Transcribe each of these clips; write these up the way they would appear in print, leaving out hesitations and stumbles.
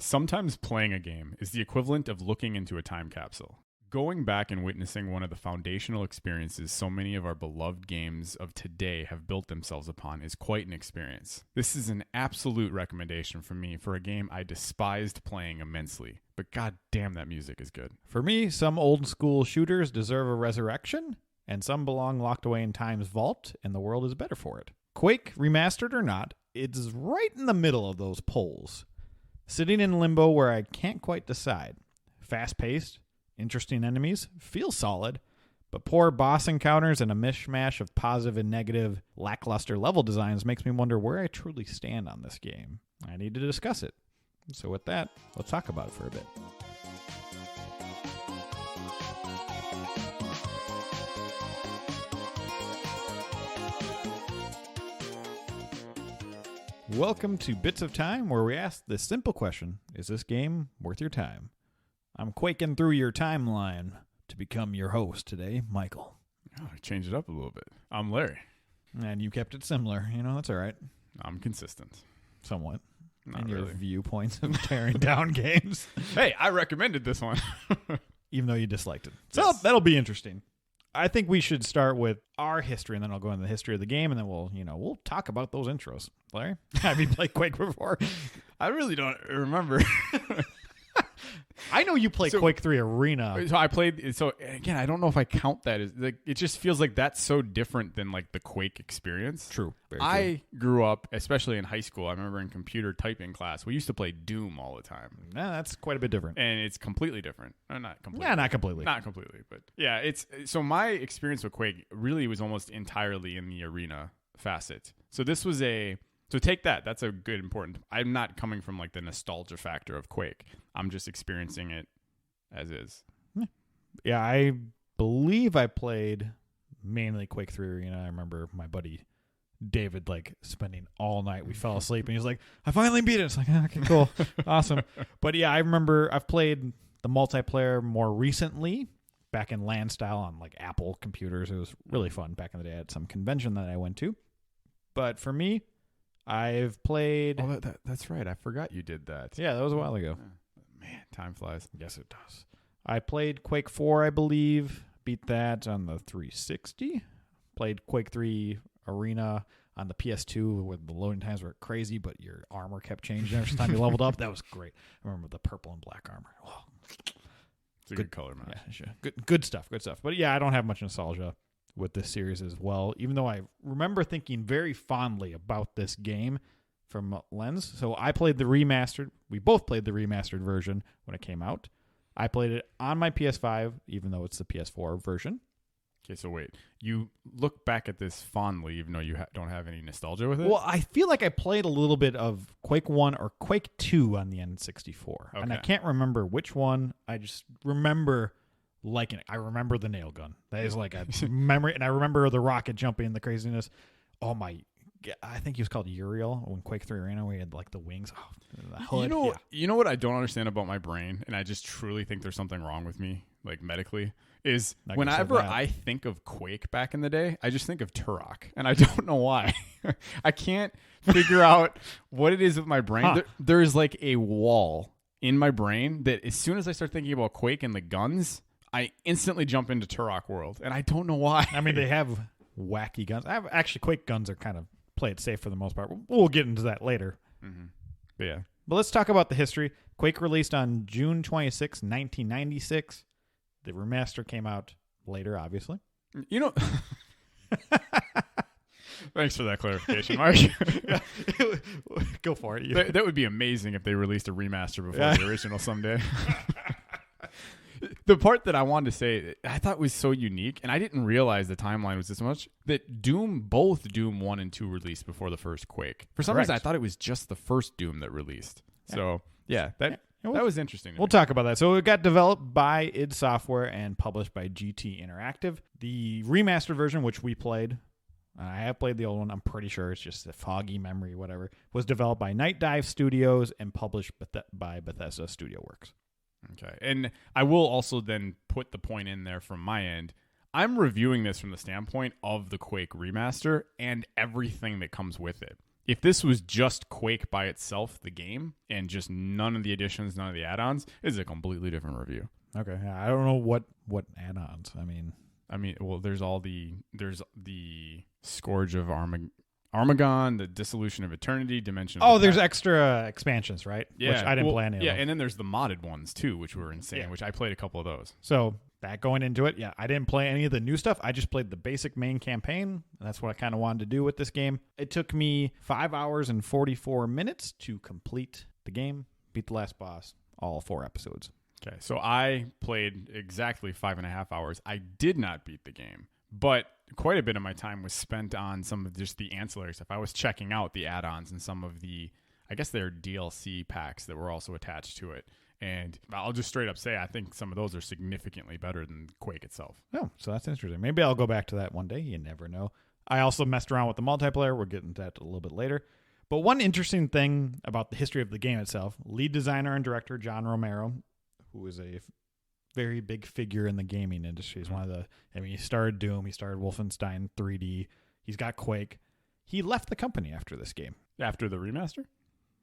Sometimes playing a game is the equivalent of looking into a time capsule. Going back and witnessing one of the foundational experiences so many of our beloved games of today have built themselves upon is quite an experience. This is an absolute recommendation from me for a game I despised playing immensely, but god damn that music is good. For me, some old school shooters deserve a resurrection, and some belong locked away in time's vault, and the world is better for it. Quake, remastered or not, it's right in the middle of those polls. Sitting in limbo where I can't quite decide. Fast-paced, interesting enemies, feels solid, but poor boss encounters and a mishmash of positive and negative lackluster level designs makes me wonder where I truly stand on this game. I need to discuss it. So with that, let's talk about it for a bit. Welcome to Bits of Time, where we ask this simple question: is this game worth your time? I'm quaking through your timeline to become your host today, Michael. Oh, I changed it up a little bit. I'm Larry. And you kept it similar. You know, that's all right. I'm consistent. Somewhat. Not in your really. viewpoints of tearing down games. Hey, I recommended this one. Even though you disliked it. So Yes. that'll be interesting. I think we should start with our history, and then I'll go into the history of the game, and then we'll talk about those intros. Larry, have you played Quake before? I really don't remember. I know you played Quake 3 Arena. So I played. So again, I don't know if I count that as like. It just feels like that's so different than like the Quake experience. True. Very true. I grew up, especially in high school. I remember in computer typing class, we used to play Doom all the time, Nah, that's quite a bit different. and it's completely different. Not completely. Yeah, not completely. Not completely, but yeah, it's so my experience with Quake really was almost entirely in the arena facet. So this was so take that. That's a good important. I'm not coming from like the nostalgia factor of Quake. I'm just experiencing it as is. Yeah, I believe I played mainly Quake 3 Arena. I remember my buddy David like spending all night. We fell asleep and he was like, I finally beat it. It's like, okay, cool. Awesome. But yeah, I remember I've played the multiplayer more recently back in LAN style on like Apple computers. It was really fun back in the day at some convention that I went to. But for me, I've played... Oh, that's right. I forgot you did that. Yeah, that was a while ago. Man, time flies. Yes, it does. I played Quake 4, I believe. Beat that on the 360. Played Quake 3 Arena on the PS2 where the loading times were crazy, but your armor kept changing every time you leveled up. That was great. I remember the purple and black armor. Oh. It's a good color match. Yeah, sure. Good stuff. But yeah, I don't have much nostalgia with this series as well, even though I remember thinking very fondly about this game from Lens. So I played the remastered. We both played the remastered version when it came out. I played it on my PS5, even though it's the PS4 version. Okay, so wait. You look back at this fondly, even though you don't have any nostalgia with it? Well, I feel like I played a little bit of Quake 1 or Quake 2 on the N64. Okay. And I can't remember which one. I just remember liking it. I remember the nail gun. That is like a memory. And I remember the rocket jumping, the craziness. Oh, I think he was called Uriel when Quake 3 Arena, where he had like the wings. Oh, the hood. You know what I don't understand about my brain, and I just truly think there's something wrong with me, like medically, is whenever I think of Quake back in the day, I just think of Turok, and I don't know why. I can't figure out what it is with my brain. Huh. There's like a wall in my brain that as soon as I start thinking about Quake and the guns, I instantly jump into Turok world, and I don't know why. I mean, they have wacky guns. Actually, Quake guns are kind of play it safe for the most part. We'll get into that later. Mm-hmm. But yeah. But let's talk about the history. Quake released on June 26, 1996. The remaster came out later, obviously. You know... Thanks for that clarification, Mark. Go for it. That would be amazing if they released a remaster before the original someday. The part that I wanted to say I thought was so unique, and I didn't realize the timeline was this much, that both Doom 1 and 2 released before the first Quake. For some reason, I thought it was just the first Doom that released. Yeah. So, yeah, that was interesting. We'll talk about that. So it got developed by id Software and published by GT Interactive. The remastered version, which we played, I have played the old one, I'm pretty sure it's just a foggy memory, whatever, was developed by Night Dive Studios and published by Bethesda Studio Works. Okay. And I will also then put the point in there from my end. I'm reviewing this from the standpoint of the Quake remaster and everything that comes with it. if this was just Quake by itself, the game, and just none of the additions, none of the add-ons, it's a completely different review. Okay, I don't know what add-ons. I mean, well, there's the Scourge of Armagon, the Dissolution of Eternity, Dimension. Oh, there's extra expansions, right? Yeah, which I didn't play any of. Yeah, them. and then there's the modded ones too, which were insane. Yeah. Which I played a couple of those. So that going into it, yeah, I didn't play any of the new stuff. I just played the basic main campaign. And that's what I kind of wanted to do with this game. It took me 5 hours and 44 minutes to complete the game, beat the last boss, all 4 episodes. Okay, so I played exactly 5.5 hours. I did not beat the game, but quite a bit of my time was spent on some of just the ancillary stuff. I was checking out the add-ons and some of the, I guess they're DLC packs that were also attached to it. And I'll just straight up say, I think some of those are significantly better than Quake itself. Oh, so that's interesting. Maybe I'll go back to that one day. You never know. I also messed around with the multiplayer. We'll get into that a little bit later. But one interesting thing about the history of the game itself, lead designer and director John Romero, who is a very big figure in the gaming industry. He's one of the, he started Doom, he started Wolfenstein 3D, he's got Quake. He left the company after this game. After the remaster?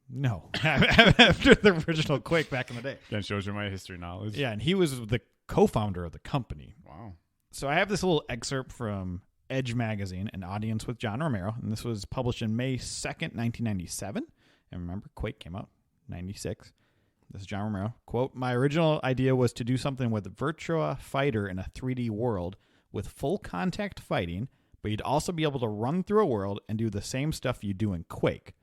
No, after the original Quake back in the day. That shows you my history knowledge. Yeah, and he was the co-founder of the company. Wow. So I have this little excerpt from Edge Magazine, An Audience with John Romero, and this was published in May 2nd, 1997. And remember, Quake came out 96. This is John Romero. Quote, "My original idea was to do something with Virtua Fighter in a 3D world with full contact fighting, but you'd also be able to run through a world and do the same stuff you do in Quake.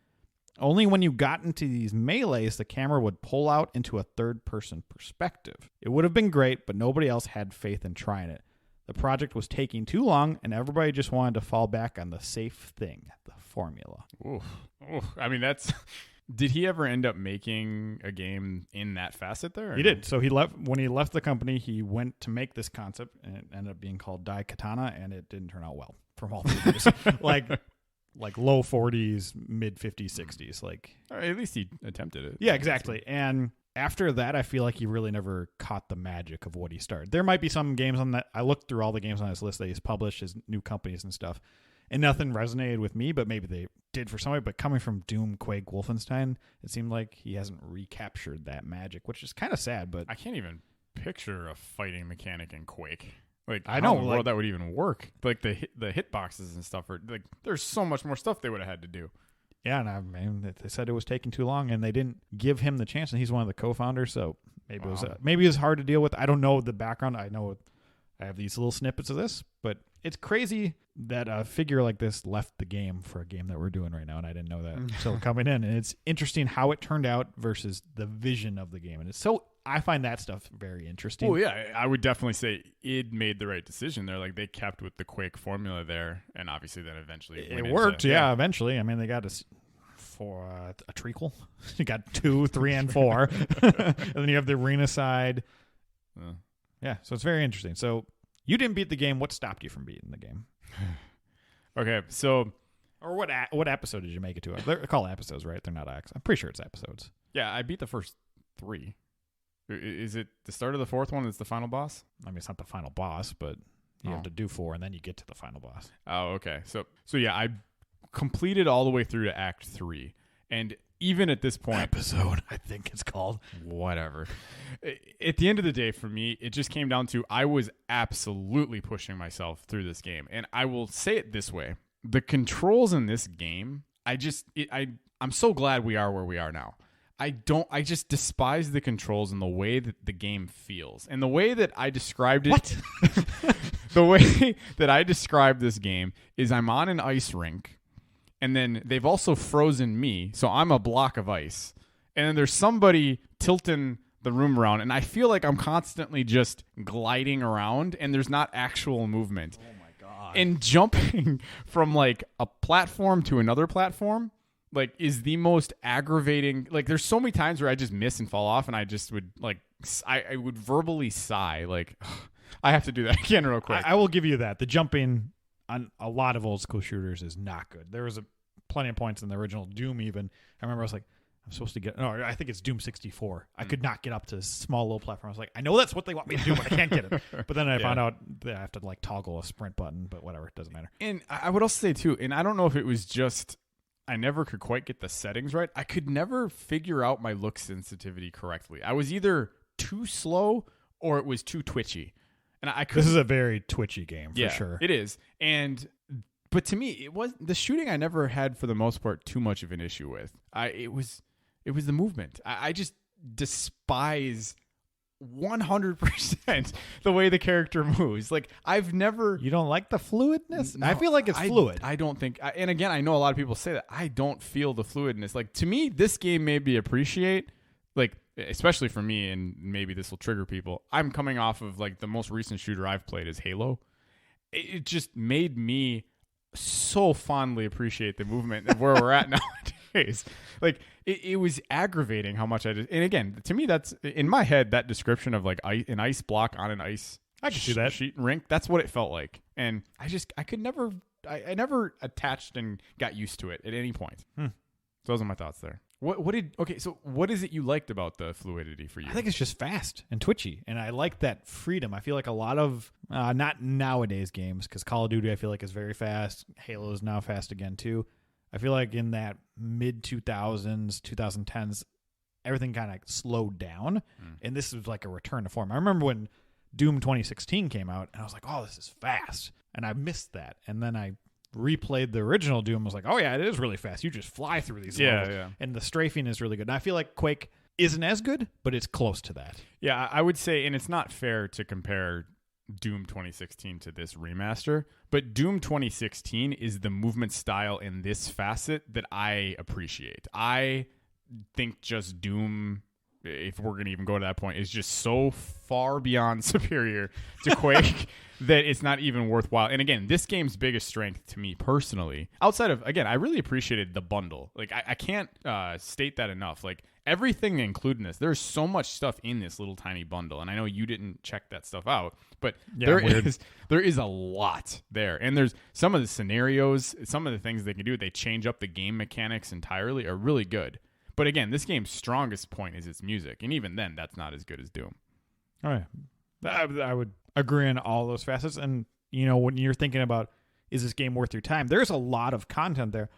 Only when you got into these melees, the camera would pull out into a third-person perspective. It would have been great, but nobody else had faith in trying it. The project was taking too long, and everybody just wanted to fall back on the safe thing, the formula." Oof. I mean, that's... Did he ever end up making a game in that facet there? He did. So he left when he left the company. He went to make this concept, and it ended up being called Dai Katana, and it didn't turn out well from all the reviews. like low 40s, mid 50s, 60s. Like, or at least he attempted it. Yeah, exactly. And after that, I feel like he really never caught the magic of what he started. There might be some games on that. I looked through all the games on his list that he's published, his new companies and stuff, and nothing resonated with me, but maybe they did for somebody. But coming from Doom, Quake, Wolfenstein, it seemed like he hasn't recaptured that magic, which is kind of sad. But I can't even picture a fighting mechanic in Quake. Like, I know, how in the world that would even work. Like the hitboxes and stuff are like, there's so much more stuff they would have had to do. Yeah, and I mean, they said it was taking too long, and they didn't give him the chance. And he's one of the co-founders, so maybe it was hard to deal with. I don't know the background. I know I have these little snippets of this, but it's crazy that a figure like this left the game for a game that we're doing right now, and I didn't know that until coming in. And it's interesting how it turned out versus the vision of the game, and I find that stuff very interesting. Oh yeah, I would definitely say id made the right decision there. Like, they kept with the Quake formula there, and obviously then eventually it worked. Yeah, eventually. I mean, they got a treacle. You got 2, 3, and 4, and then you have the arena side. Yeah, so it's very interesting. So you didn't beat the game. What stopped you from beating the game? Okay, so... Or what episode did you make it to? They're called episodes, right? They're not acts. I'm pretty sure it's episodes. Yeah, I beat the first 3. Is it the start of the 4th one that's the final boss? I mean, it's not the final boss, but you have to do 4, and then you get to the final boss. Oh, okay. So yeah, I completed all the way through to Act 3. And even at this point... Episode, I think it's called. Whatever. At the end of the day, for me, it just came down to I was absolutely pushing myself through this game. And I will say it this way. The controls in this game, I'm so glad we are where we are now. I just despise the controls and the way that the game feels. And the way that I described it... What? The way that I described this game is I'm on an ice rink, and then they've also frozen me, so I'm a block of ice. And then there's somebody tilting the room around, and I feel like I'm constantly just gliding around, and there's not actual movement. Oh my God. And jumping from like a platform to another platform like is the most aggravating. Like, there's so many times where I just miss and fall off, and I just would like I would verbally sigh like, I have to do that again real quick. I will give you that. The jumping on a lot of old school shooters is not good. There was plenty of points in the original Doom even. I remember I was like, I'm supposed to get... No, I think it's Doom 64. I could not get up to a small little platform. I was like, I know that's what they want me to do, but I can't get it. But then I found out that I have to like toggle a sprint button, but whatever. It doesn't matter. And I would also say, too, and I don't know if it was just I never could quite get the settings right. I could never figure out my look sensitivity correctly. I was either too slow or it was too twitchy. And I couldn't. This is a very twitchy game for sure. It is. But to me, it was the shooting I never had for the most part too much of an issue with. It was the movement. I just despise 100% the way the character moves. Like I've never. You don't like the fluidness? No, I feel like it's fluid. I don't think. And again, I know a lot of people say that. I don't feel the fluidness. Like to me, this game made me appreciate, like especially for me, and maybe this will trigger people. I'm coming off of like the most recent shooter I've played is Halo. It just made me so fondly appreciate the movement of where we're at nowadays. Like it was aggravating how much I did. And again, to me, that's in my head, that description of like an ice block on an ice. I could see that sheet rink. That's what it felt like. And I could never, I never attached and got used to it at any point. So those are my thoughts there. So what is it you liked about the fluidity for you? I think it's just fast and twitchy, and I like that freedom. I feel like a lot of, not nowadays games, because Call of Duty I feel like is very fast. Halo is now fast again too. I feel like in that mid-2000s, 2010s, everything kind of slowed down, and this was like a return to form. I remember when Doom 2016 came out, and I was like, oh, this is fast, and I missed that. And then I replayed the original Doom, was like, oh yeah, it is really fast. You just fly through these levels. Yeah. And the strafing is really good. And I feel like Quake isn't as good, but it's close to that. Yeah, I would say, and it's not fair to compare Doom 2016 to this remaster, but Doom 2016 is the movement style in this facet that I appreciate. I think just Doom, if we're going to even go to that point, is just so far beyond superior to Quake that it's not even worthwhile. And again, this game's biggest strength to me personally, outside of, again, I really appreciated the bundle. Like I can't state that enough. Like everything included in this, there's so much stuff in this little tiny bundle. And I know you didn't check that stuff out, but there is a lot there. And there's some of the scenarios, some of the things they can do, they change up the game mechanics entirely, are really good. But again, this game's strongest point is its music. And even then, that's not as good as Doom. All right. I would agree on all those facets. And, you know, when you're thinking about, is this game worth your time? There's a lot of content there.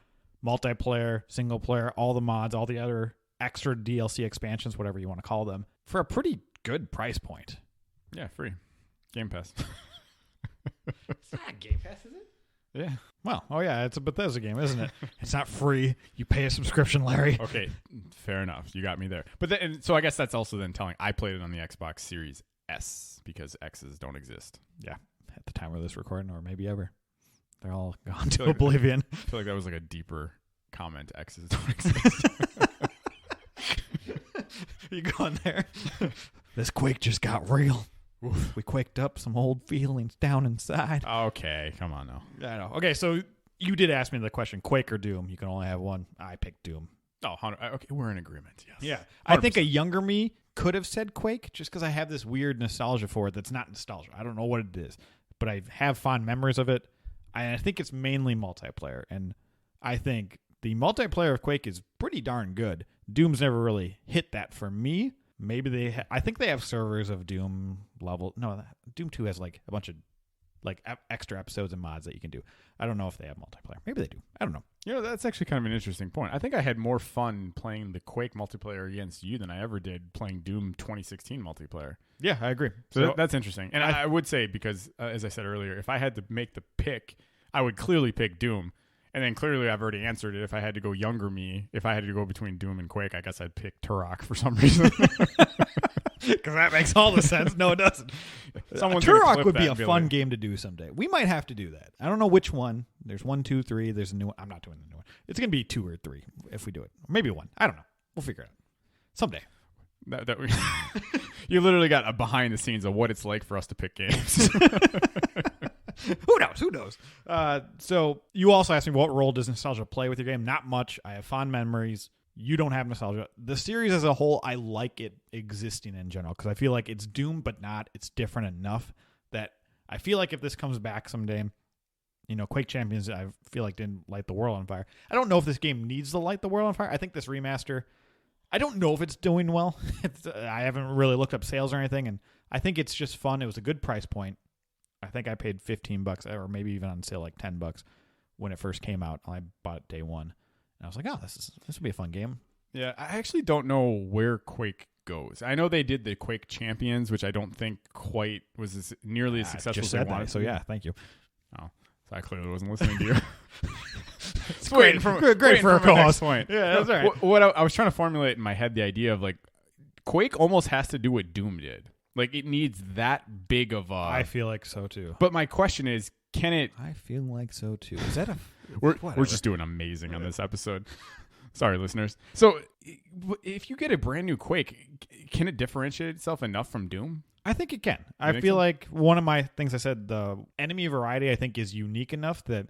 Multiplayer, single player, all the mods, all the other extra DLC expansions, whatever you want to call them, for a pretty good price point. Yeah, free. Game Pass. It's not Game Pass, is it? Yeah. Well, oh yeah, it's a Bethesda game, isn't it? It's not free. You pay a subscription, Larry. Okay, fair enough. You got me there. But then, so I guess that's also then telling. I played it on the Xbox Series S because X's don't exist. Yeah, at the time of this recording, or maybe ever. They're all gone to oblivion. I feel like that was like a deeper comment. X's don't exist. You going there? This Quake just got real. Oof. We quaked up some old feelings down inside. Okay, come on now. I know. Okay, so you did ask me the question, Quake or Doom. You can only have one. I picked Doom. Oh, okay, we're in agreement, yes. Yeah. 100%. I think a younger me could have said Quake just because I have this weird nostalgia for it that's not nostalgia. I don't know what it is, but I have fond memories of it. I think it's mainly multiplayer, and I think the multiplayer of Quake is pretty darn good. Doom's never really hit that for me. Maybe I think they have servers of Doom level. No, Doom 2 has like a bunch of like extra episodes and mods that you can do. I don't know if they have multiplayer. Maybe they do. I don't know. You know, that's actually kind of an interesting point. I think I had more fun playing the Quake multiplayer against you than I ever did playing Doom 2016 multiplayer. Yeah, I agree. So that's interesting. And I would say, because as I said earlier, if I had to make the pick, I would clearly pick Doom. And then clearly I've already answered it. If I had to go younger me, if I had to go between Doom and Quake, I guess I'd pick Turok for some reason. Because that makes all the sense. No, it doesn't. Turok would be a fun game to do someday. We might have to do that. I don't know which one. There's 1, 2, 3. There's a new one. I'm not doing the new one. It's going to be 2 or 3 if we do it. Or maybe 1. I don't know. We'll figure it out. Someday. You literally got a behind the scenes of what it's like for us to pick games. Who knows? So you also asked me, what role does nostalgia play with your game? Not much. I have fond memories. You don't have nostalgia. The series as a whole, I like it existing in general because I feel like it's Doom, but not. It's different enough that I feel like if this comes back someday, you know, Quake Champions, I feel like didn't light the world on fire. I don't know if this game needs to light the world on fire. I think this remaster, I don't know if it's doing well. I haven't really looked up sales or anything, and I think it's just fun. It was a good price point. I think I paid $15 or maybe even on sale like $10 when it first came out. I bought it day one. I was like, oh, this would be a fun game. Yeah, I actually don't know where Quake goes. I know they did the Quake Champions, which I don't think quite was nearly as successful just as they said wanted. that, so yeah, thank you. Oh, so I clearly wasn't listening to you. It's great for a co-host. Point. Yeah, that's all right. What I was trying to formulate in my head, the idea of like Quake almost has to do what Doom did. Like it needs that big of a. I feel like so too. But my question is, can it? I feel like so too. Is that a? We're just doing amazing on this episode. Sorry, listeners. So, if you get a brand new Quake, can it differentiate itself enough from Doom? I think it can. I feel like one of my things I said, the enemy variety, I think is unique enough that,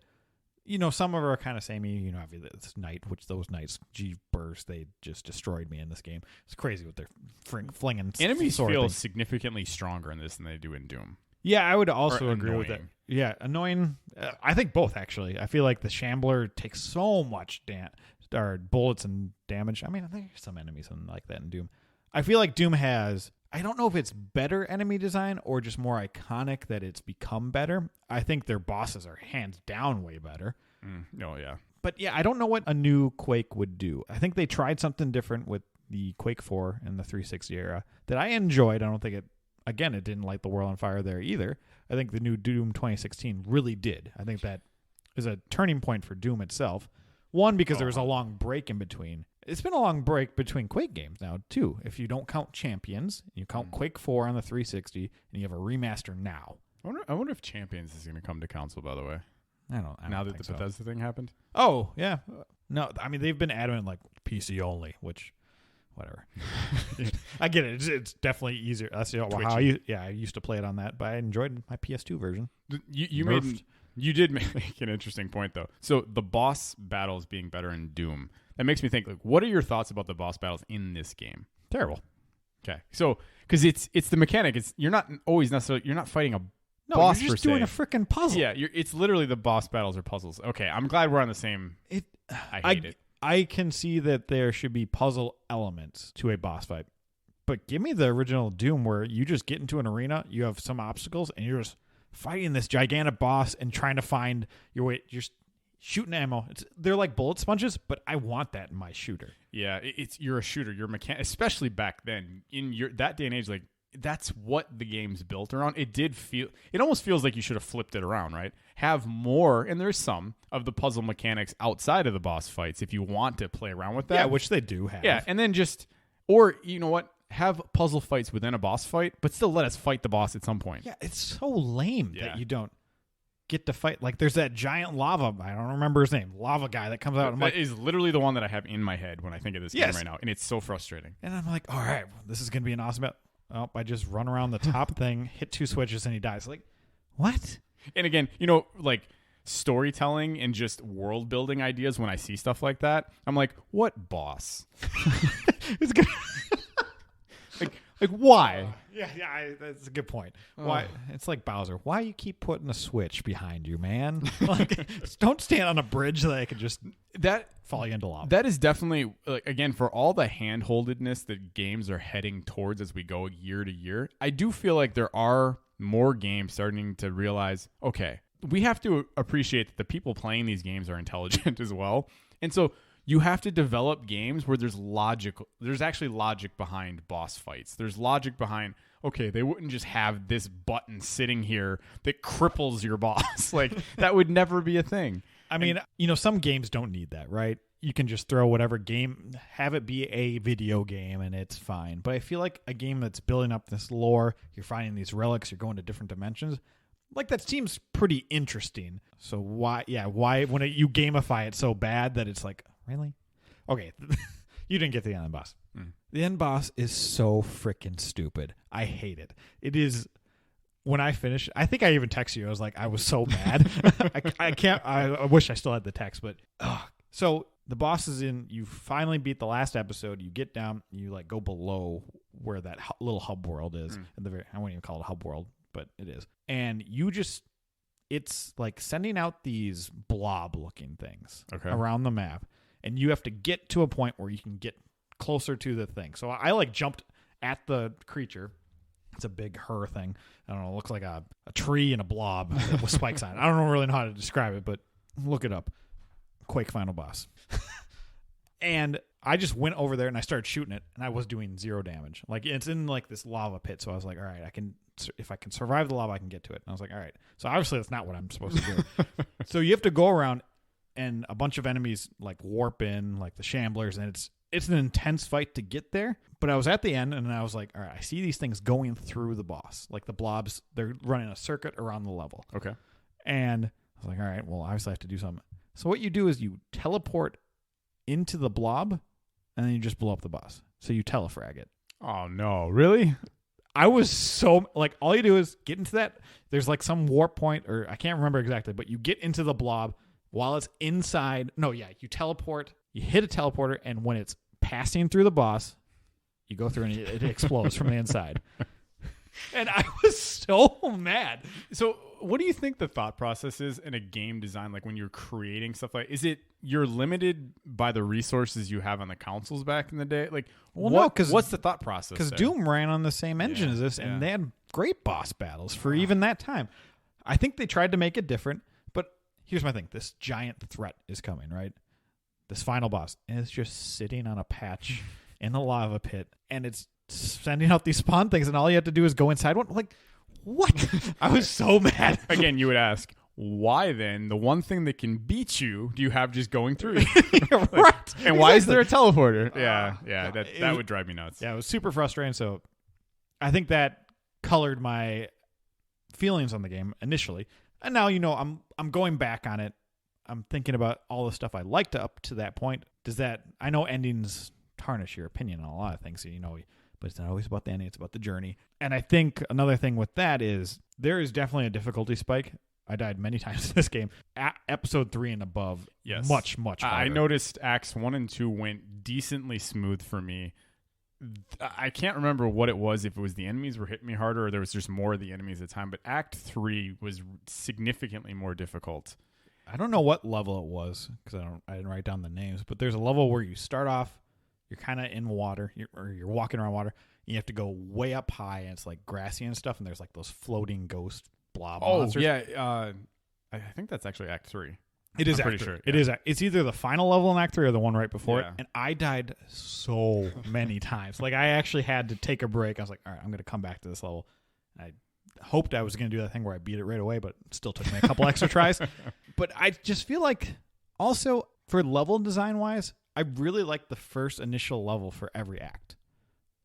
some of them are kind of samey. This Knight, which those Knights, G-Burst, they just destroyed me in this game. It's crazy what they're flinging. Enemies feel significantly stronger in this than they do in Doom. Yeah, I would also agree with that. Yeah, annoying. I think both, actually. I feel like the Shambler takes so much bullets and damage. I mean, there's some enemies like that in Doom. I feel like Doom has, I don't know if it's better enemy design or just more iconic that it's become better. I think their bosses are hands down way better. Oh, yeah. But yeah, I don't know what a new Quake would do. I think they tried something different with the Quake 4 in the 360 era that I enjoyed. I don't think it didn't light the world on fire there either. I think the new Doom 2016 really did. I think that is a turning point for Doom itself. One, because there was a long break in between. It's been a long break between Quake games now, too. If you don't count Champions, you count Quake 4 on the 360, and you have a remaster now. I wonder if Champions is going to come to console, by the way. I don't now that the Bethesda thing happened? Oh, yeah. No, I mean, they've been adamant like PC only, which... Whatever. I get it. It's definitely easier. That's how I used to play it on that, but I enjoyed my PS2 version. You did make an interesting point, though. So the boss battles being better in Doom, that makes me think, like, what are your thoughts about the boss battles in this game? Terrible. Okay. So, because it's the mechanic. You're not fighting a boss, you're just doing a freaking puzzle. Yeah, it's literally the boss battles are puzzles. Okay, I'm glad we're on the same. I hate it. I can see that there should be puzzle elements to a boss fight, but give me the original Doom where you just get into an arena, you have some obstacles, and you're just fighting this gigantic boss and trying to find your way. You're shooting ammo. They're like bullet sponges, but I want that in my shooter. Yeah, you're a shooter. You're especially back then in that day and age. Like that's what the game's built around. It almost feels like you should have flipped it around, right? Have more, and there's some of the puzzle mechanics outside of the boss fights if you want to play around with that. Yeah, which they do have. Yeah, and then or you know what? Have puzzle fights within a boss fight, but still let us fight the boss at some point. Yeah, it's so lame that you don't get to fight. Like, there's that giant lava, I don't remember his name, lava guy that comes out. I'm that is literally the one that I have in my head when I think of this game right now, and it's so frustrating. And I'm like, all right, this is going to be an awesome battle. Oh, I just run around the top thing, hit 2 switches, and he dies. Like, what? And again, like storytelling and just world building ideas, when I see stuff like that, I'm like, what boss? It's good. Like why? That's a good point. Why? It's like Bowser. Why you keep putting a switch behind you, man? Like, don't stand on a bridge that I could just fall you into lava. That is definitely, like, again, for all the hand-holdedness that games are heading towards as we go year to year, I do feel like there are more games starting to realize, okay, we have to appreciate that the people playing these games are intelligent as well. And so you have to develop games where there's actually logic behind boss fights. There's logic behind, okay, they wouldn't just have this button sitting here that cripples your boss. Like, that would never be a thing. I mean, some games don't need that, right? You can just throw whatever game, have it be a video game, and it's fine. But I feel like a game that's building up this lore, you're finding these relics, you're going to different dimensions, like, that seems pretty interesting. So why when you gamify it so bad that it's like, really? Okay, you didn't get the end boss. The end boss is so freaking stupid. I hate it. It is, when I finished, I think I even texted you. I was like, I was so mad. I wish I still had the text, but so the boss is in, you finally beat the last episode, you get down, you like go below where that little hub world is. I wouldn't even call it a hub world, but it is. And it's like sending out these blob looking things around the map. And you have to get to a point where you can get closer to the thing. So I like jumped at the creature. It's a big her thing. I don't know. It looks like a tree and a blob with spikes on it. I don't really know how to describe it, but look it up. Quake final boss. And I just went over there and I started shooting it, and I was doing 0 damage. Like, it's in like this lava pit, so I was like, all right, if I can survive the lava, I can get to it. And I was like, all right. So obviously that's not what I'm supposed to do. So you have to go around, and a bunch of enemies like warp in, like the shamblers, and it's an intense fight to get there. But I was at the end, and I was like, all right, I see these things going through the boss. Like the blobs, they're running a circuit around the level. Okay. And I was like, all right, well, obviously I have to do something. So what you do is you teleport into the blob, and then you just blow up the boss. So you telefrag it. Oh, no. Really? I was so, like, all you do is get into that. There's like some warp point, or I can't remember exactly, but you get into the blob while it's inside. No, yeah, you teleport. You hit a teleporter, and when it's passing through the boss, you go through and it explodes from the inside. And I was so mad. So what do you think the thought process is in a game design? Like when you're creating stuff, like, is it you're limited by the resources you have on the consoles back in the day? Like, what's the thought process? Because Doom ran on the same engine as this, and they had great boss battles for even that time. I think they tried to make it different, but here's my thing. This giant threat is coming, right? This final boss, and it's just sitting on a patch in the lava pit, and it's sending out these spawn things, and all you have to do is go inside one. Like, what? I was so mad. Again, you would ask, why then the one thing that can beat you do you have just going through? Right. And why is there a teleporter? That would drive me nuts. Yeah, it was super frustrating. So I think that colored my feelings on the game initially. And now, I'm going back on it. I'm thinking about all the stuff I liked up to that point. I know endings tarnish your opinion on a lot of things, but it's not always about the ending, it's about the journey. And I think another thing with that is there is definitely a difficulty spike. I died many times in this game. At episode 3 and above, much, much harder. I noticed Acts 1 and 2 went decently smooth for me. I can't remember what it was, if it was the enemies were hitting me harder or there was just more of the enemies at the time, but Act 3 was significantly more difficult. I don't know what level it was because I didn't write down the names, but there's a level where you start off, you're kind of in water, you're walking around water, and you have to go way up high, and it's like grassy and stuff, and there's like those floating ghost blob monsters. Yeah. I think that's actually Act 3. It is. I'm pretty sure. It is. It's either the final level in Act 3 or the one right before it. And I died so many times. Like, I actually had to take a break. I was like, all right, I'm going to come back to this level. And I hoped I was going to do that thing where I beat it right away, but it still took me a couple extra tries. But I just feel like, also, for level design-wise, I really like the first initial level for every act.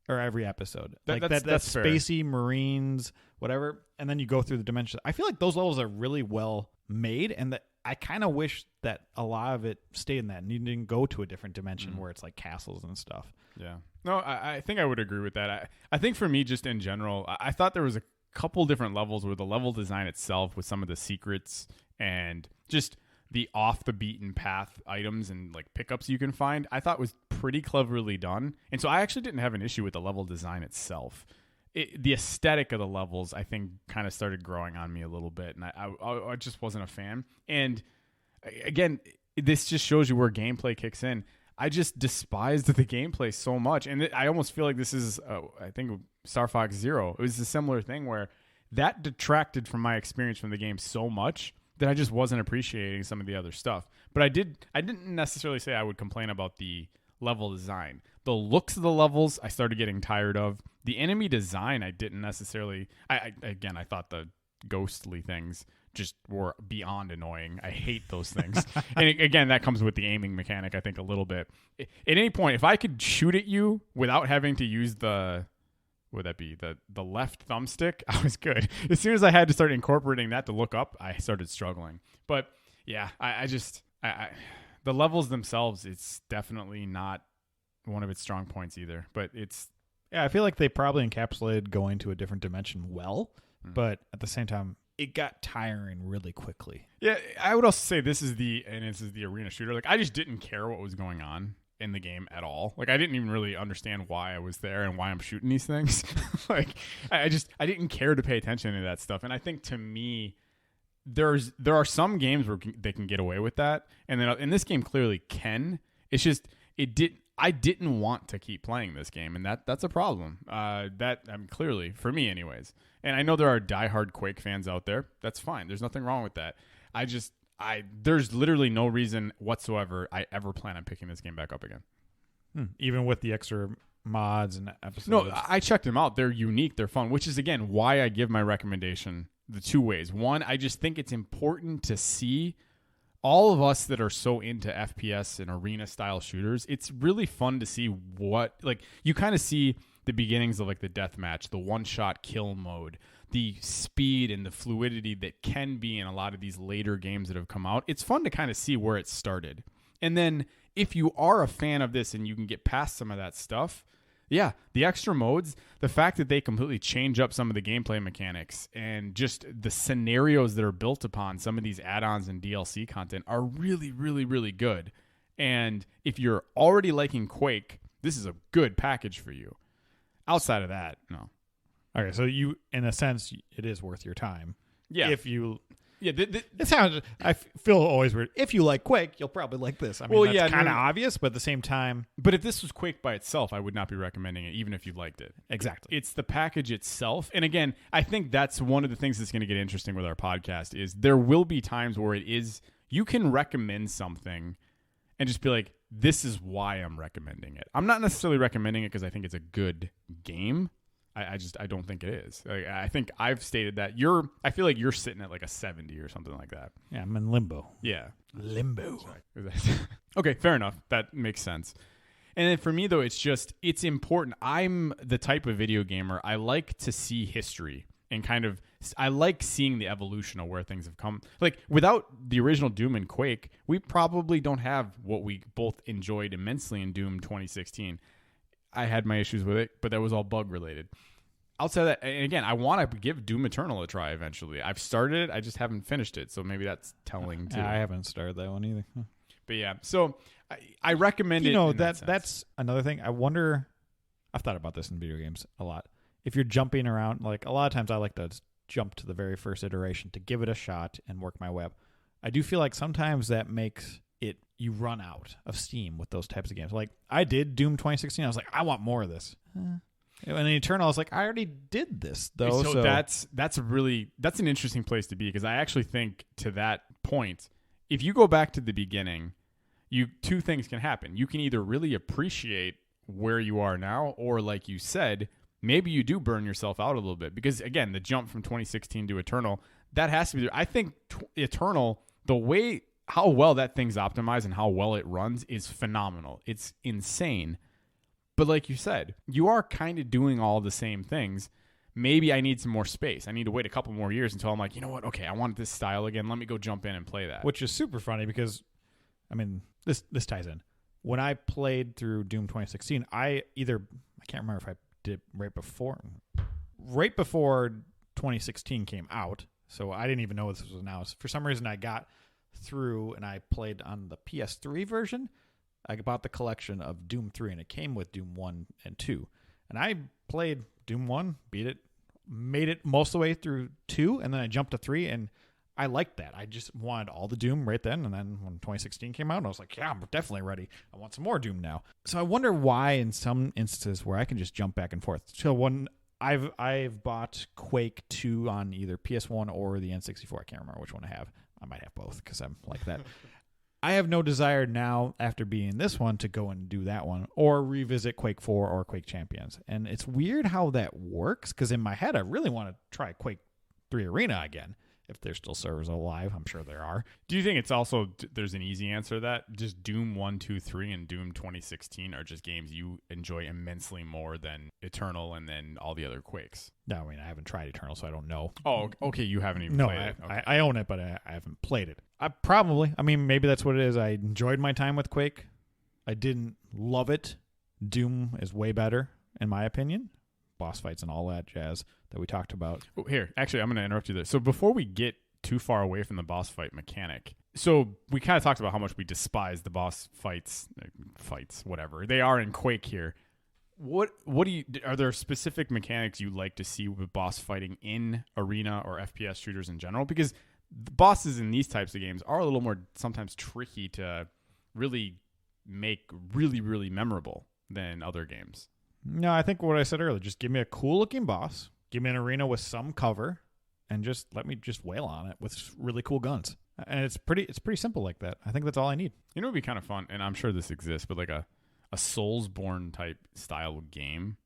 Or every episode. That's spacey, Marines, whatever. And then you go through the dimensions. I feel like those levels are really well made, and that I kind of wish that a lot of it stayed in that and you didn't go to a different dimension where it's like castles and stuff. Yeah. No, I think I would agree with that. I think for me, just in general, I thought there was a couple different levels where the level design itself with some of the secrets and just the off the beaten path items and like pickups you can find, I thought was pretty cleverly done. And so I actually didn't have an issue with the level design itself. The aesthetic of the levels, I think, kind of started growing on me a little bit, and I just wasn't a fan. And again, this just shows you where gameplay kicks in. I just despised the gameplay so much, and I almost feel like this is, I think, Star Fox Zero. It was a similar thing where that detracted from my experience from the game so much that I just wasn't appreciating some of the other stuff. But I didn't necessarily say I would complain about the level design. The looks of the levels, I started getting tired of. The enemy design, I didn't necessarily. I thought the ghostly things just were beyond annoying. I hate those things. And again, that comes with the aiming mechanic, I think, a little bit. At any point, if I could shoot at you without having to use the left thumbstick, I was good. As soon as I had to start incorporating that to look up, I started struggling. But yeah, the levels themselves, it's definitely not one of its strong points either. But I feel like they probably encapsulated going to a different dimension well, but at the same time, it got tiring really quickly. Yeah, I would also say this is the arena shooter. Like, I just didn't care what was going on in the game at all. Like, I didn't even really understand why I was there and why I'm shooting these things. Like, I didn't care to pay attention to that stuff. And I think, to me, there are some games where they can get away with that, and then in this game clearly can. It's just I didn't want to keep playing this game, and that's a problem. Clearly for me, anyways. And I know there are diehard Quake fans out there. That's fine. There's nothing wrong with that. there's literally no reason whatsoever I ever plan on picking this game back up again. Even with the extra mods and episodes. No, I checked them out. They're unique. They're fun, which is, again, why I give my recommendation the two ways. One, I just think it's important to see all of us that are so into FPS and arena-style shooters. It's really fun to see what, like, you kind of see the beginnings of, like, the deathmatch, the one-shot kill mode, the speed and the fluidity that can be in a lot of these later games that have come out. It's fun to kind of see where it started. And then if you are a fan of this and you can get past some of that stuff, yeah, the extra modes, the fact that they completely change up some of the gameplay mechanics and just the scenarios that are built upon some of these add-ons and DLC content are really, really, really good. And if you're already liking Quake, this is a good package for you. Outside of that, no. Okay, so you, in a sense, it is worth your time. Yeah. If you... Yeah, it sounds. I feel always weird. If you like Quake, you'll probably like this. I mean, well, that's kind of obvious, but at the same time, but if this was Quake by itself, I would not be recommending it, even if you liked it. Exactly. It's the package itself, and again, I think that's one of the things that's going to get interesting with our podcast. Is there will be times where it is you can recommend something, and just be like, "This is why I'm recommending it." I'm not necessarily recommending it because I think it's a good game. I don't think it is. I think I've stated that I feel like you're sitting at like a 70 or something like that. Yeah, I'm in limbo. Yeah. Limbo. Okay, fair enough. That makes sense. And then for me though, it's important. I'm the type of video gamer, I like to see history and I like seeing the evolution of where things have come. Like without the original Doom and Quake, we probably don't have what we both enjoyed immensely in Doom 2016. I had my issues with it, but that was all bug related. Outside of that, and again, I want to give Doom Eternal a try eventually. I've started it, I just haven't finished it, so maybe that's telling too. I haven't started that one either. But yeah, so I recommend it. You know, that's another thing. I wonder, I've thought about this in video games a lot. If you're jumping around, like a lot of times I like to jump to the very first iteration to give it a shot and work my way up. I do feel like sometimes that makes you run out of steam with those types of games. Like I did Doom 2016. I was like, I want more of this. And in Eternal, I was like, I already did this though. So that's an interesting place to be, because I actually think to that point, if you go back to the beginning, two things can happen. You can either really appreciate where you are now, or like you said, maybe you do burn yourself out a little bit, because again, the jump from 2016 to Eternal, that has to be there. I think Eternal, the way how well that thing's optimized and how well it runs is phenomenal. It's insane. But like you said, you are kind of doing all the same things. Maybe I need some more space. I need to wait a couple more years until I'm like, you know what? Okay, I want this style again. Let me go jump in and play that. Which is super funny because, I mean, this ties in. When I played through Doom 2016, I can't remember if I did right before 2016 came out. So I didn't even know this was announced. For some reason, I got through and I played on the PS3 version. I bought the collection of Doom 3 and it came with Doom 1 and 2. And I played Doom 1, beat it, made it most of the way through 2, and then I jumped to 3, and I liked that. I just wanted all the Doom right then, and then when 2016 came out, I was like, yeah, I'm definitely ready. I want some more Doom now. So I wonder why in some instances where I can just jump back and forth. So when I've bought Quake 2 on either PS1 or the N64. I can't remember which one I have. I might have both because I'm like that. I have no desire now, after being this one, to go and do that one or revisit Quake 4 or Quake Champions. And it's weird how that works, because in my head, I really want to try Quake 3 Arena again. If there's still servers alive, I'm sure there are. Do you think it's also, there's an easy answer to that? Just Doom 1, 2, 3 and Doom 2016 are just games you enjoy immensely more than Eternal and then all the other Quakes? No, I mean, I haven't tried Eternal, so I don't know. Oh, okay, you haven't even played it. Okay. I own it, but I haven't played it. I mean, maybe that's what it is. I enjoyed my time with Quake. I didn't love it. Doom is way better, in my opinion. Boss fights and all that jazz that we talked about. Oh, here, actually, I'm going to interrupt you there. So before we get too far away from the boss fight mechanic, so we kind of talked about how much we despise the boss fights, whatever they are in Quake here. What do you, are there specific mechanics you like to see with boss fighting in arena or FPS shooters in general? Because the bosses in these types of games are a little more sometimes tricky to really make really, really memorable than other games. No, I think what I said earlier, just give me a cool-looking boss, give me an arena with some cover, and just let me just wail on it with really cool guns. And it's pretty simple like that. I think that's all I need. You know, it'd be kind of fun, and I'm sure this exists, but like a Soulsborne type style game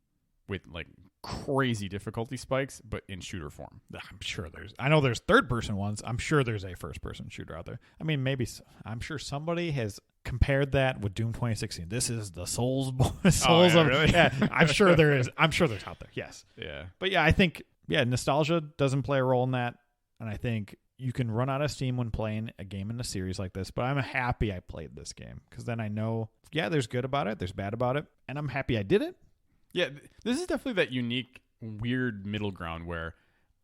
with like crazy difficulty spikes, but in shooter form. I'm sure I know there's third person ones. I'm sure there's a first person shooter out there. I mean, I'm sure somebody has compared that with Doom 2016. This is the Souls of really? Yeah, I'm sure there is. I'm sure there's out there. Yes. Yeah. But yeah, I think nostalgia doesn't play a role in that, and I think you can run out of steam when playing a game in a series like this. But I'm happy I played this game because then I know, there's good about it, there's bad about it, and I'm happy I did it. Yeah, this is definitely that unique, weird middle ground where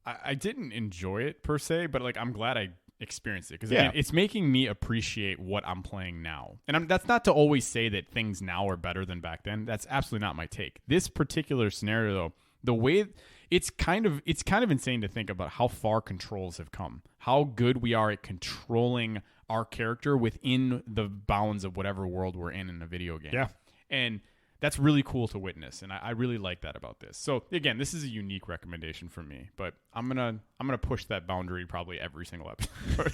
I didn't enjoy it per se, but like I'm glad I experienced it because it's making me appreciate what I'm playing now. And that's not to always say that things now are better than back then. That's absolutely not my take. This particular scenario, though, the way it's kind of insane to think about how far controls have come, how good we are at controlling our character within the bounds of whatever world we're in a video game. Yeah, and that's really cool to witness, and I really like that about this. So again, this is a unique recommendation from me, but I'm gonna push that boundary probably every single episode.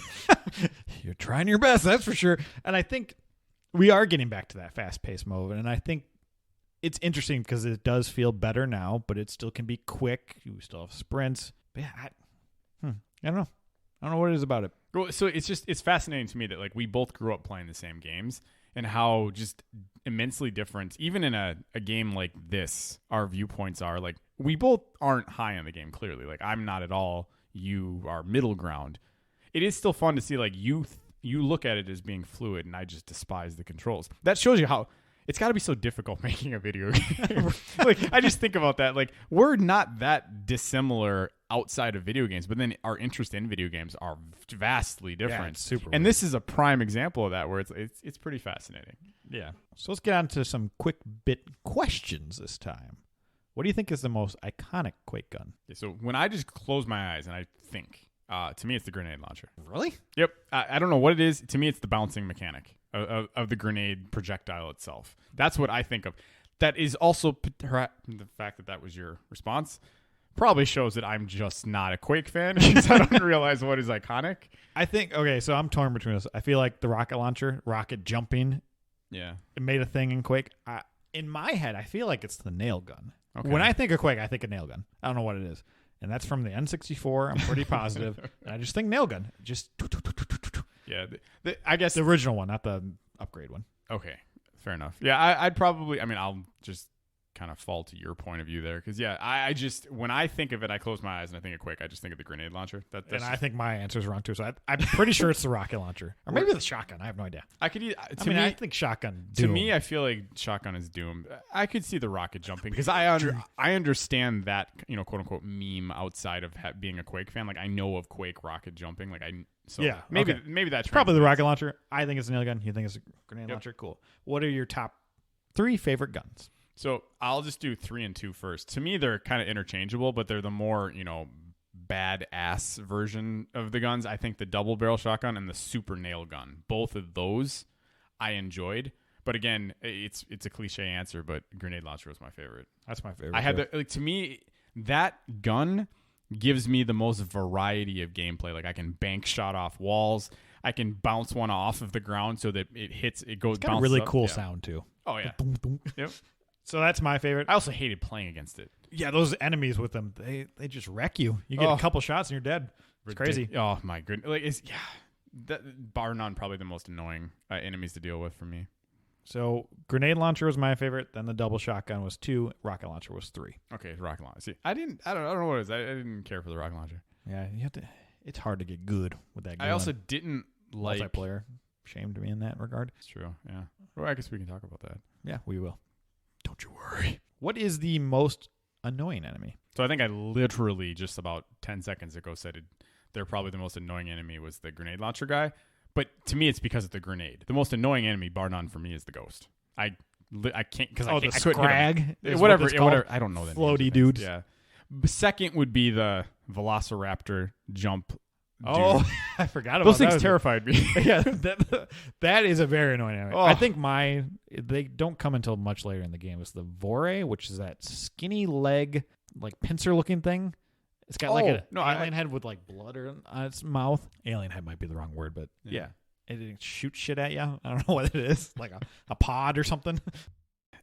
You're trying your best, that's for sure. And I think we are getting back to that fast-paced mode, and I think it's interesting because it does feel better now, but it still can be quick. You still have sprints. But yeah, I don't know. I don't know what it is about it. Well, so it's fascinating to me that like we both grew up playing the same games, and how just immensely different, even in a game like this, our viewpoints are. Like, we both aren't high on the game, clearly. Like, I'm not at all. You are middle ground. It is still fun to see, like, you look at it as being fluid, and I just despise the controls. That shows you how it's got to be so difficult making a video game. Like, I just think about that. Like, we're not that dissimilar outside of video games, but then our interest in video games are vastly different. Yeah, it's super and weird. This is a prime example of that, where it's pretty fascinating. Yeah. So let's get on to some quick bit questions this time. What do you think is the most iconic Quake gun? Yeah, so when I just close my eyes and I think, to me, it's the grenade launcher. Really? Yep. I don't know what it is. To me, it's the bouncing mechanic of the grenade projectile itself. That's what I think of. That is also the fact that was your response. Probably shows that I'm just not a Quake fan because I don't realize what is iconic. I think, okay, so I'm torn between this. I feel like the rocket launcher, rocket jumping, it made a thing in Quake. In my head, I feel like it's the nail gun. Okay. When I think of Quake, I think of nail gun. I don't know what it is. And that's from the N64. I'm pretty positive. And I just think nail gun. Just. Yeah, I guess the original one, not the upgrade one. Okay, fair enough. Yeah, I'd probably, I'll just kind of fall to your point of view there because I just, when I think of it, I close my eyes and I think of Quake. I just think of the grenade launcher. I think my answer is wrong too. So I'm pretty sure it's the rocket launcher or maybe the shotgun. I have no idea. I think shotgun. Doom. To me, I feel like shotgun is Doom. I could see the rocket jumping because I understand that, quote unquote meme outside of being a Quake fan. Like, I know of Quake rocket jumping. Like maybe that's probably the rocket launcher. I think it's a nail gun. You think it's a grenade launcher? Cool. What are your top 3 favorite guns? So I'll just do 3 and 2 first. To me, they're kind of interchangeable, but they're the more, badass version of the guns. I think the double barrel shotgun and the super nail gun, both of those I enjoyed. But again, it's a cliche answer, but grenade launcher was my favorite. That's my favorite. I had to me, that gun gives me the most variety of gameplay. Like, I can bank shot off walls. I can bounce one off of the ground so that it goes. It's got a really cool sound too. Oh yeah. Yep. So that's my favorite. I also hated playing against it. Yeah, those enemies with them, they just wreck you. You get a couple shots and you're dead. It's crazy. Oh my goodness! Like, that, bar none, probably the most annoying enemies to deal with for me. So grenade launcher was my favorite. Then the double shotgun was 2. Rocket launcher was 3. Okay, rocket launcher. See, I don't know what it is. I didn't care for the rocket launcher. Yeah, you have to. It's hard to get good with that gun. I also didn't like multiplayer. Shame to me in that regard. It's true. Yeah. Well, I guess we can talk about that. Yeah, we will. Don't you worry. What is the most annoying enemy? So I think I literally just about 10 seconds ago said they're probably the most annoying enemy was the grenade launcher guy. But to me, it's because of the grenade. The most annoying enemy, bar none, for me, is the ghost. I can't because I couldn't scrag. Whatever. I don't know that. Floaty dudes. Yeah. Second would be the Velociraptor jump. Oh, I forgot about those things. Terrified me. Yeah, that is a very annoying enemy. Oh. I think they don't come until much later in the game. It's the Vore, which is that skinny leg, like pincer looking thing. It's got like an no, alien head with like blood on its mouth. Alien head might be the wrong word, but yeah. It shoots shit at you. I don't know what it is, like a pod or something.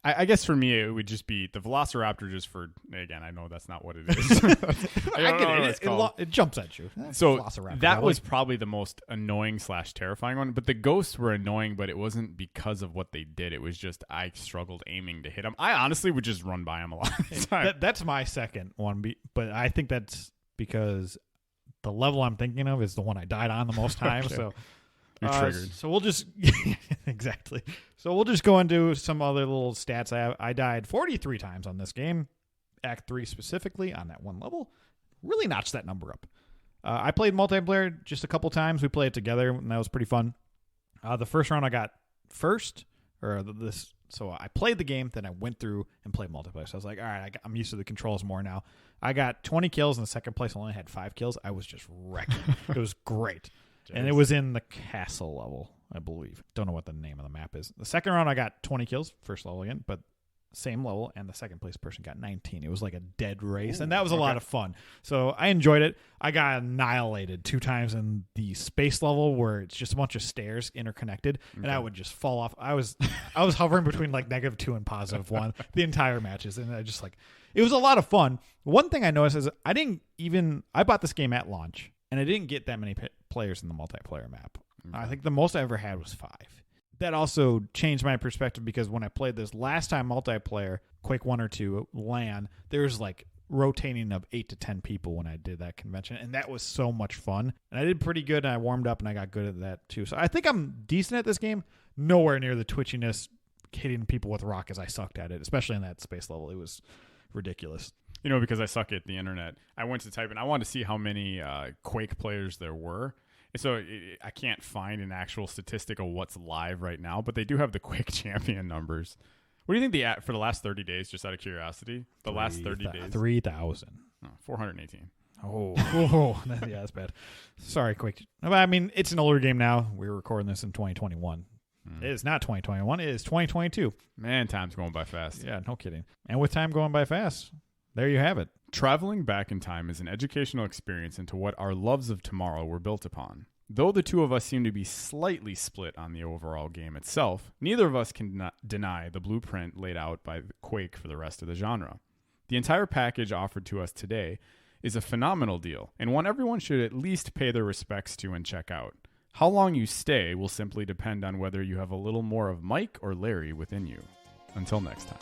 I guess for me, it would just be the Velociraptor just for, again, I know that's not what it is. I get it. It jumps at you. So that was probably the most annoying / terrifying one. But the ghosts were annoying, but it wasn't because of what they did. It was just I struggled aiming to hit them. I honestly would just run by them a lot of the time. That's my second one, but I think that's because the level I'm thinking of is the one I died on the most times. Okay. So you're triggered. So we'll just exactly. So we'll just go into some other little stats. I died 43 times on this game, Act 3 specifically on that one level. Really notched that number up. I played multiplayer just a couple times. We played it together, and that was pretty fun. The first round I got first, so I played the game, then I went through and played multiplayer. So I was like, all right, I'm used to the controls more now. I got 20 kills in the second place. I only had 5 kills. I was just wrecking. It was great. And it was in the castle level, I believe. Don't know what the name of the map is. The second round, I got 20 kills, first level again, but same level, and the second place person got 19. It was like a dead race, and that was a lot of fun. So I enjoyed it. I got annihilated 2 times in the space level where it's just a bunch of stairs interconnected, and I would just fall off. I was hovering between like -2 and +1 the entire matches, and I just like it was a lot of fun. One thing I noticed is I bought this game at launch, and I didn't get that many players in the multiplayer map. Okay. I think the most I ever had was 5. That also changed my perspective because when I played this last time multiplayer, Quake 1 or 2, LAN, there was like rotating of 8 to 10 people when I did that convention, and that was so much fun. And I did pretty good, and I warmed up, and I got good at that too. So I think I'm decent at this game. Nowhere near the twitchiness, hitting people with rockets. I sucked at it, especially in that space level. It was ridiculous. You know, because I suck at the internet, I went to type in. I wanted to see how many Quake players there were. So I can't find an actual statistic of what's live right now, but they do have the Quake champion numbers. What do you think for the last 30 days, just out of curiosity? The last 30 days? 3,000. 418. Oh, yeah, that's bad. Sorry, Quake. I mean, it's an older game now. We're recording this in 2021. It is not 2021. It is 2022. Man, time's going by fast. Yeah, no kidding. And with time going by fast, there you have it. Traveling back in time is an educational experience into what our loves of tomorrow were built upon. Though the two of us seem to be slightly split on the overall game itself, neither of us can deny the blueprint laid out by Quake for the rest of the genre. The entire package offered to us today is a phenomenal deal, and one everyone should at least pay their respects to and check out. How long you stay will simply depend on whether you have a little more of Mike or Larry within you. Until next time.